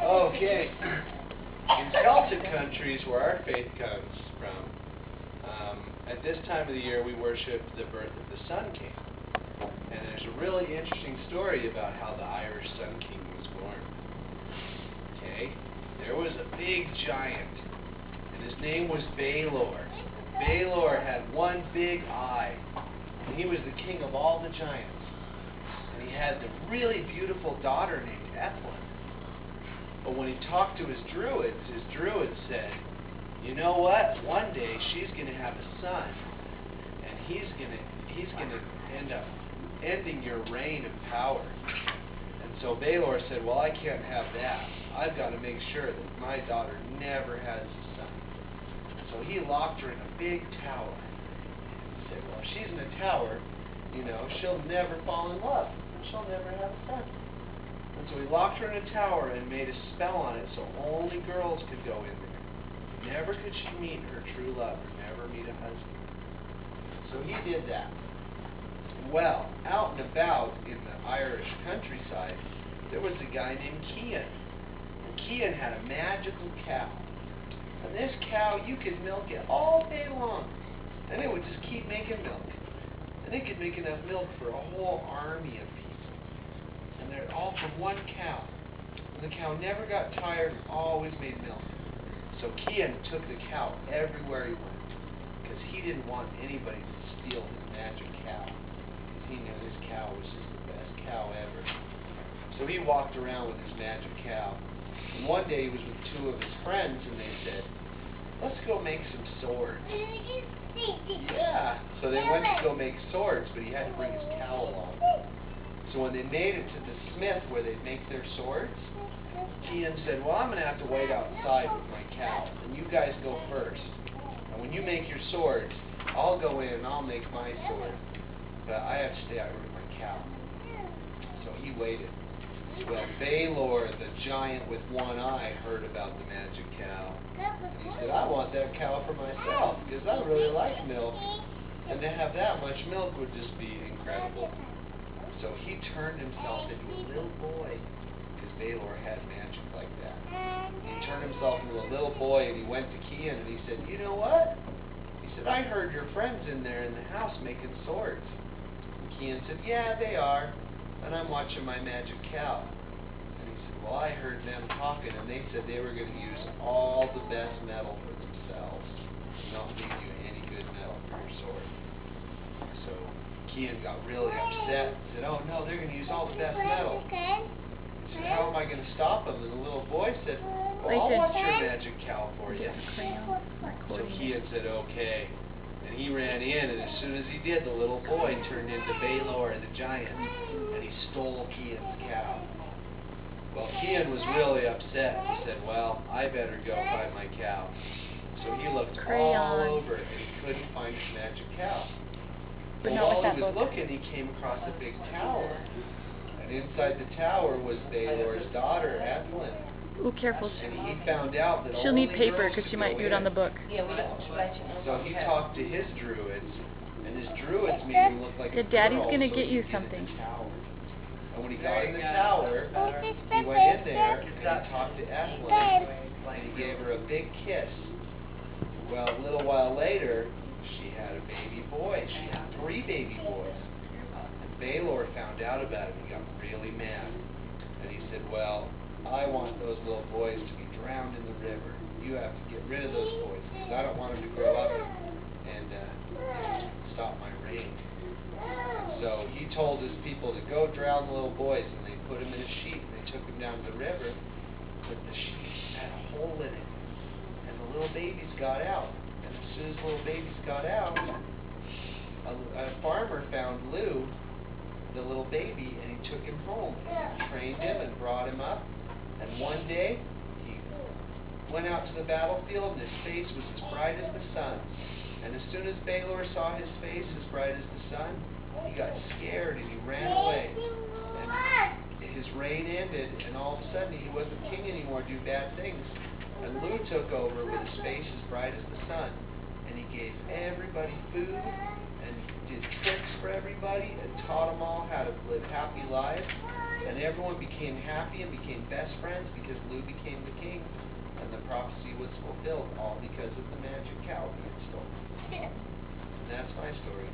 Okay. In Celtic countries, where our faith comes from, at this time of the year we worship the birth of the Sun King. And there's a really interesting story about how the Irish Sun King was born. Okay? There was a big giant, and his name was Balor. Balor had one big eye, and he was the king of all the giants. And he had a really beautiful daughter named Ethlyn. But when he talked to his druid said, you know what? One day she's going to have a son, and he's going to end up ending your reign of power. And so Balor said, well, I can't have that. I've got to make sure that my daughter never has a son. So he locked her in a big tower. He said, well, if she's in a tower, you know, she'll never fall in love. She'll never have a son. And so he locked her in a tower and made a spell on it so only girls could go in there. Never could she meet her true love or never meet a husband. So he did that. Well, out and about in the Irish countryside, there was a guy named Cian. And Cian had a magical cow. And this cow, you could milk it all day long. And it would just keep making milk. And it could make enough milk for a whole army of people. And they're all from one cow. And the cow never got tired and always made milk. So Cian took the cow everywhere he went. Because he didn't want anybody to steal his magic cow. Because he knew his cow was just the best cow ever. So he walked around with his magic cow. And one day he was with two of his friends and they said, let's go make some swords. Yeah. So they went to go make swords, but he had to bring his cow along. So when they made it to the smith where they'd make their swords, Cian said, well, I'm going to have to wait outside with my cow, and you guys go first. And when you make your swords, I'll go in and I'll make my sword. But I have to stay out here with my cow. So he waited. Well, Balor, the giant with one eye, heard about the magic cow. He said, I want that cow for myself, because I really like milk. And to have that much milk would just be incredible. So he turned himself into a little boy, because Balor had magic like that. He turned himself into a little boy, and he went to Cian, and he said, you know what? He said, I heard your friends in there in the house making swords. And Cian said, yeah, they are. And I'm watching my magic cow. And he said, well, I heard them talking, and they said they were going to use all the best metal for themselves, and not leave you any good metal for your sword. So Cian got really upset and said, oh no, they're going to use all the best metal. He said, how am I going to stop them? And the little boy said, well, I'll watch your magic cow for you. So Cian said, okay. And he ran in, and as soon as he did, the little boy turned into Balor the giant, and he stole Cian's cow. Well, Cian was really upset. He said, well, I better go find my cow. So he looked all over, and he couldn't find his magic cow. But while he was looking, he came across a big tower. And inside the tower was Balor's daughter, Ethlyn. Ooh, careful. And he found out that she'll need paper because she might do it on the book. Yeah, we don't let you know. So he talked to his druids, and his druids made him look like a girl. Daddy's gonna so get you he something. And when he got in the tower, he went in there and he talked to Ethlyn, and he gave her a big kiss. Well, a little while later, she had a baby boy. She had 3 baby boys. And Balor found out about it and he got really mad. And he said, well, I want those little boys to be drowned in the river. You have to get rid of those boys because I don't want them to grow up and stop my reign. And so he told his people to go drown the little boys, and they put them in a sheet and they took them down to the river. But the sheet had a hole in it, and the little babies got out. And as soon as the little babies got out, a farmer found Lou, the little baby, and he took him home and trained him and brought him up. And one day, he went out to the battlefield, and his face was as bright as the sun. And as soon as Balor saw his face as bright as the sun, he got scared and he ran away. And his reign ended, and all of a sudden he wasn't king anymore, do bad things. And Lou took over with his face as bright as the sun. And he gave everybody food, and did tricks for everybody, and taught them all how to live happy lives. And everyone became happy and became best friends because Lou became the king. And the prophecy was fulfilled, all because of the magic cow being stolen. And that's my story.